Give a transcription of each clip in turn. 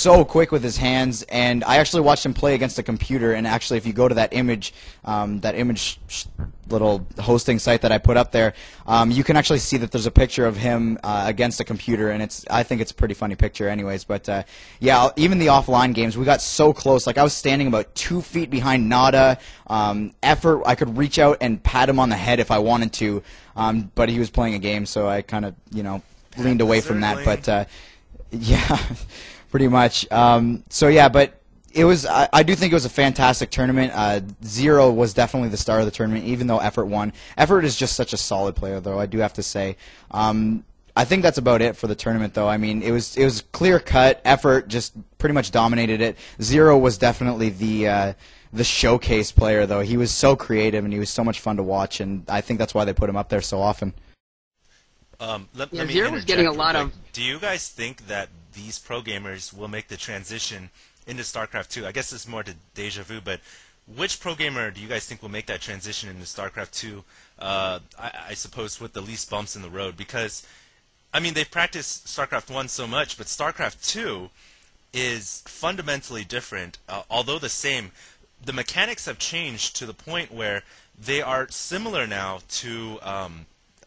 so quick with his hands, and I actually watched him play against a computer. And actually, if you go to that image little hosting site that I put up there, you can actually see that there's a picture of him against a computer, and I think it's a pretty funny picture, anyways. But yeah, even the offline games, we got so close. Like I was standing about 2 feet behind Nada. Effort, I could reach out and pat him on the head if I wanted to, but he was playing a game, so I kind of leaned away from that. But yeah, pretty much. So yeah, but. I do think it was a fantastic tournament. Zero was definitely the star of the tournament, even though Effort won. Effort is just such a solid player, though, I do have to say. I think that's about it for the tournament, though. I mean, it was clear cut. Effort just pretty much dominated it. Zero was definitely the showcase player, though. He was so creative and he was so much fun to watch, and I think that's why they put him up there so often. Let me Zero was getting a lot of. Do you guys think that these pro gamers will make the transition into Starcraft 2? I guess it's more to Dejavu, but which pro gamer do you guys think will make that transition into Starcraft 2? I suppose with the least bumps in the road, because I mean they've practiced Starcraft 1 so much, but Starcraft 2 is fundamentally different. Although the same, the mechanics have changed to the point where they are similar now to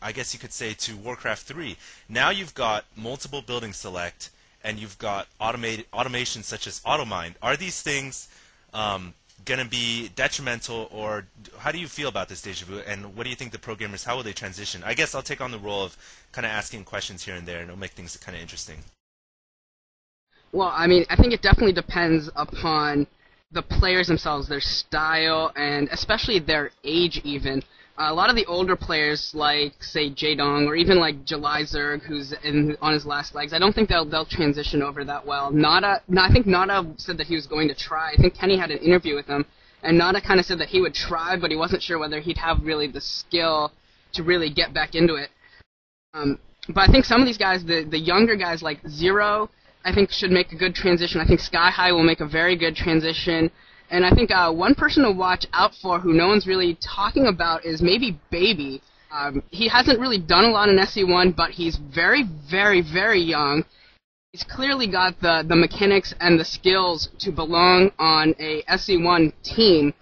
I guess you could say to Warcraft 3. Now you've got multiple building select, and you've got automation such as automine. Are these things going to be detrimental, or how do you feel about this, Dejavu? And what do you think the pro gamers, how will they transition? I guess I'll take on the role of kind of asking questions here and there, and it'll make things kind of interesting. Well, I mean, I think it definitely depends upon the players themselves, their style, and especially their age even. A lot of the older players, like, say, Jaedong, or even, like, July Zerg, who's on his last legs, I don't think they'll transition over that well. I think Nada said that he was going to try. I think Kenny had an interview with him, and Nada kind of said that he would try, but he wasn't sure whether he'd have really the skill to really get back into it. But I think some of these guys, the younger guys like Zero, I think should make a good transition. I think Sky High will make a very good transition. And I think one person to watch out for who no one's really talking about is maybe Baby. He hasn't really done a lot in SC1, but he's very, very, very young. He's clearly got the mechanics and the skills to belong on a SC1 team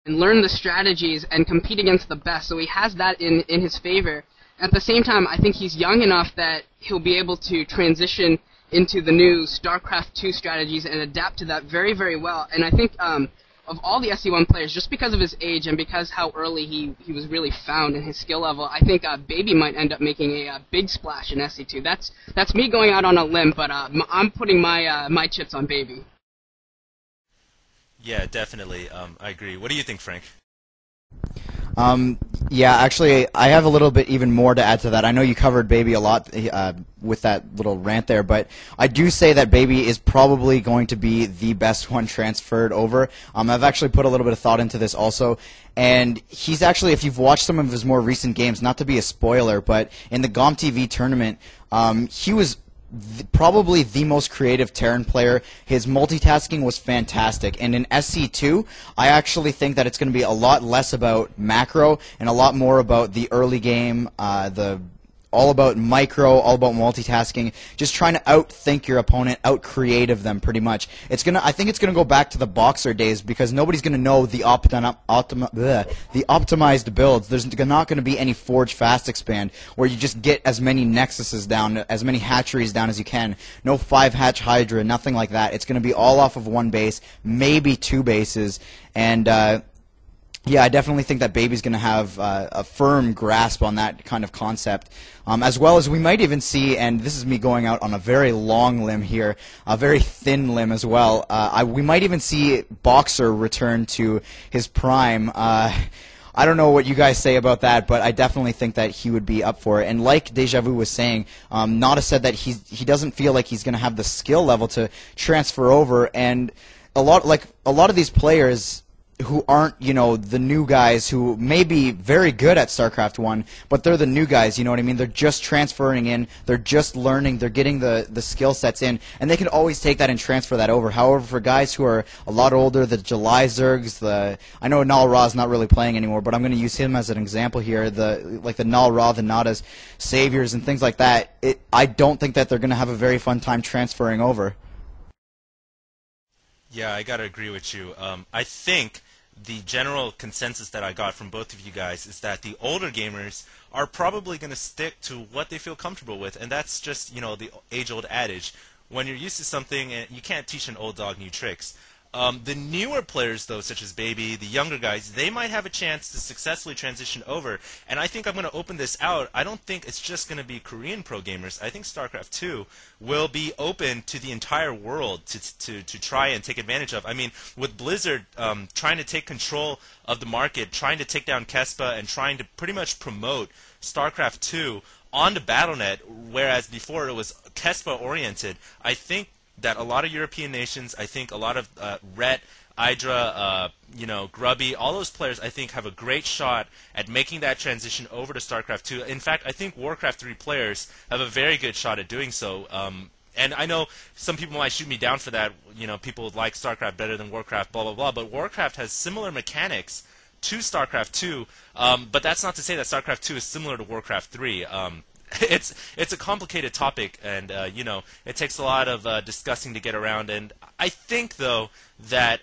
and learn the strategies and compete against the best. So he has that in his favor. At the same time, I think he's young enough that he'll be able to transition into the new StarCraft 2 strategies and adapt to that very, very well. And I think of all the SC1 players, just because of his age and because how early he was really found in his skill level, I think Baby might end up making a big splash in SC2. That's me going out on a limb, but I'm putting my chips on Baby. Yeah, definitely. I agree. What do you think, Phrank? Yeah, actually, I have a little bit even more to add to that. I know you covered Baby a lot with that little rant there, but I do say that Baby is probably going to be the best one transferred over. I've actually put a little bit of thought into this also, and he's actually, if you've watched some of his more recent games, not to be a spoiler, but in the GOM TV tournament, he was probably the most creative Terran player. His multitasking was fantastic, and in SC2 I actually think that it's going to be a lot less about macro and a lot more about the early game, all about micro, all about multitasking, just trying to outthink your opponent, out-creative them pretty much. I think it's gonna go back to the Boxer days because nobody's gonna know the optimized builds. There's not gonna be any Forge Fast Expand where you just get as many Nexuses down, as many hatcheries down as you can. No 5-hatch Hydra, nothing like that. It's gonna be all off of one base, maybe 2 bases, and yeah, I definitely think that Baby's going to have a firm grasp on that kind of concept, as well as we might even see, and this is me going out on a very long limb here, a very thin limb as well, we might even see Boxer return to his prime. I don't know what you guys say about that, but I definitely think that he would be up for it. And like Dejavu was saying, Nada said that he doesn't feel like he's going to have the skill level to transfer over, and a lot of these players who aren't, the new guys who may be very good at StarCraft 1, but they're the new guys, you know what I mean? They're just transferring in, they're just learning, they're getting the skill sets in, and they can always take that and transfer that over. However, for guys who are a lot older, the July Zergs, I know Nal Ra's not really playing anymore, but I'm going to use him as an example here, like the Nal Ra, the Nada's Saviors, and things like that. I don't think that they're going to have a very fun time transferring over. Yeah, I gotta agree with you. I think the general consensus that I got from both of you guys is that the older gamers are probably going to stick to what they feel comfortable with, and that's just, the age-old adage. When you're used to something, and you can't teach an old dog new tricks. The newer players, though, such as Baby, the younger guys, they might have a chance to successfully transition over. And I think I'm going to open this out. I don't think it's just going to be Korean pro gamers. I think StarCraft 2 will be open to the entire world to try and take advantage of. I mean, with Blizzard trying to take control of the market, trying to take down Kespa, and trying to pretty much promote StarCraft 2 on the Battle.net, whereas before it was Kespa-oriented, I think that a lot of European nations, I think a lot of Ret, Hydra, Grubby, all those players, I think, have a great shot at making that transition over to StarCraft 2. In fact, I think Warcraft 3 players have a very good shot at doing so. And I know some people might shoot me down for that. People like StarCraft better than Warcraft, blah, blah, blah. But Warcraft has similar mechanics to StarCraft 2, but that's not to say that StarCraft 2 is similar to Warcraft 3. It's a complicated topic, and it takes a lot of discussing to get around. And I think, though, that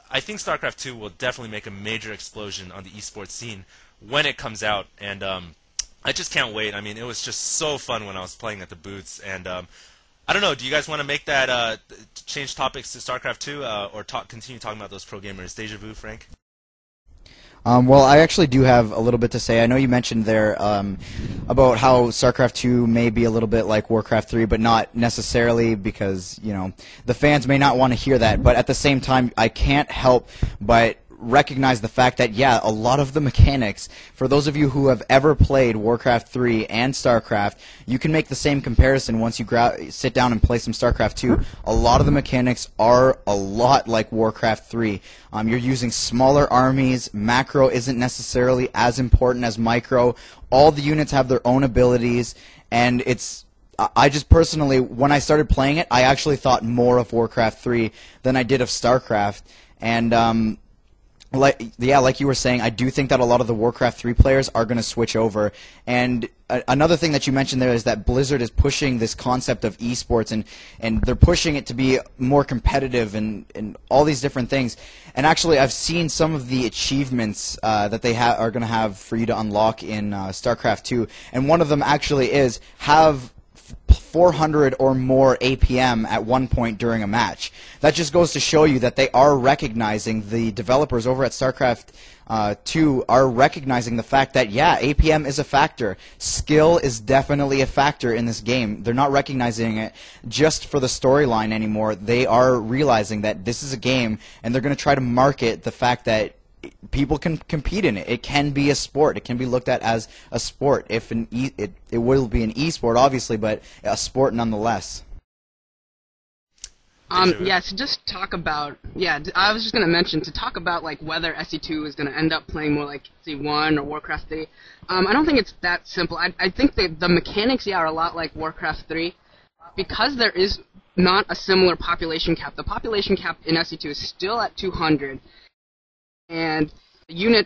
I think StarCraft 2 will definitely make a major explosion on the esports scene when it comes out, and I just can't wait. I mean, it was just so fun when I was playing at the booths, and I don't know. Do you guys want to make that change topics to StarCraft 2, or continue talking about those pro gamers? Dejavu, Phrank? Well, I actually do have a little bit to say. I know you mentioned there about how StarCraft 2 may be a little bit like Warcraft 3, but not necessarily, because, the fans may not want to hear that. But at the same time, I can't help but recognize the fact that, yeah, a lot of the mechanics, for those of you who have ever played Warcraft 3 and StarCraft, you can make the same comparison once you sit down and play some StarCraft 2. A lot of the mechanics are a lot like Warcraft 3. You're using smaller armies. Macro isn't necessarily as important as micro. All the units have their own abilities, and I just personally, when I started playing it, I actually thought more of Warcraft 3 than I did of StarCraft. And like you were saying, I do think that a lot of the Warcraft 3 players are going to switch over. And another thing that you mentioned there is that Blizzard is pushing this concept of esports, and they're pushing it to be more competitive and all these different things. And actually, I've seen some of the achievements that they are going to have for you to unlock in StarCraft 2, and one of them actually is have 400 or more APM at one point during a match. That just goes to show you that they are recognizing, the developers over at StarCraft 2 are recognizing the fact that, yeah, APM is a factor. Skill is definitely a factor in this game. They're not recognizing it just for the storyline anymore. They are realizing that this is a game, and they're going to try to market the fact that people can compete in it. It can be a sport. It can be looked at as a sport. It will be an e-sport, obviously, but a sport nonetheless. Yeah, to just talk about, I was just going to mention, to talk about, like, whether SE2 is going to end up playing more like SE1 or Warcraft 3, I don't think it's that simple. I think that the mechanics, are a lot like Warcraft 3, because there is not a similar population cap. The population cap in SE2 is still at 200, and the unit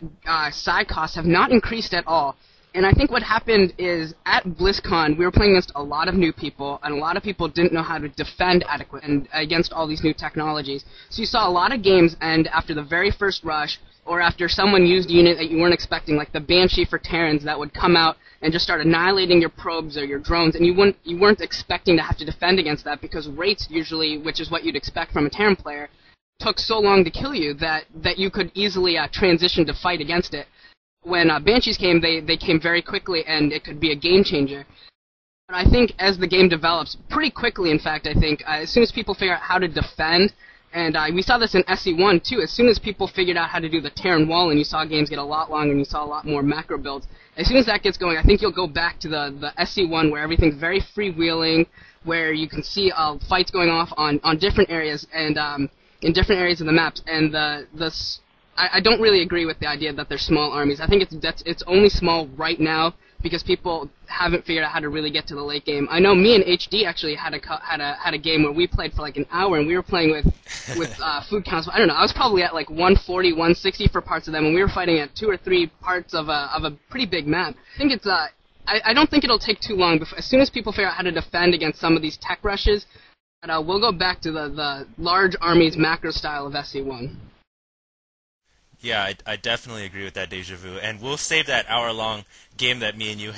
side costs have not increased at all. And I think what happened is, at BlizzCon, we were playing against a lot of new people, and a lot of people didn't know how to defend adequately and against all these new technologies. So you saw a lot of games end after the very first rush, or after someone used a unit that you weren't expecting, like the Banshee for Terrans, that would come out and just start annihilating your probes or your drones, and you weren't expecting to have to defend against that, because rates usually, which is what you'd expect from a Terran player, took so long to kill you that you could easily transition to fight against it. When Banshees came, they came very quickly, and it could be a game changer. But I think as the game develops, pretty quickly, in fact, I think, as soon as people figure out how to defend, and we saw this in SE1 too, as soon as people figured out how to do the Terran wall, and you saw games get a lot longer, and you saw a lot more macro builds, as soon as that gets going, I think you'll go back to the SE1, where everything's very freewheeling, where you can see fights going off on different areas, and in different areas of the maps, and I don't really agree with the idea that they're small armies. I think it's only small right now because people haven't figured out how to really get to the late game. I know me and HD actually had a game where we played for like an hour, and we were playing with food counts. I don't know. I was probably at like 140, 160 for parts of them, and we were fighting at 2 or 3 parts of a pretty big map. I think it's I don't think it'll take too long. As soon as people figure out how to defend against some of these tech rushes, But we'll go back to the large armies macro style of SE1. Yeah, I definitely agree with that, Dejavu. And we'll save that hour-long game that me and you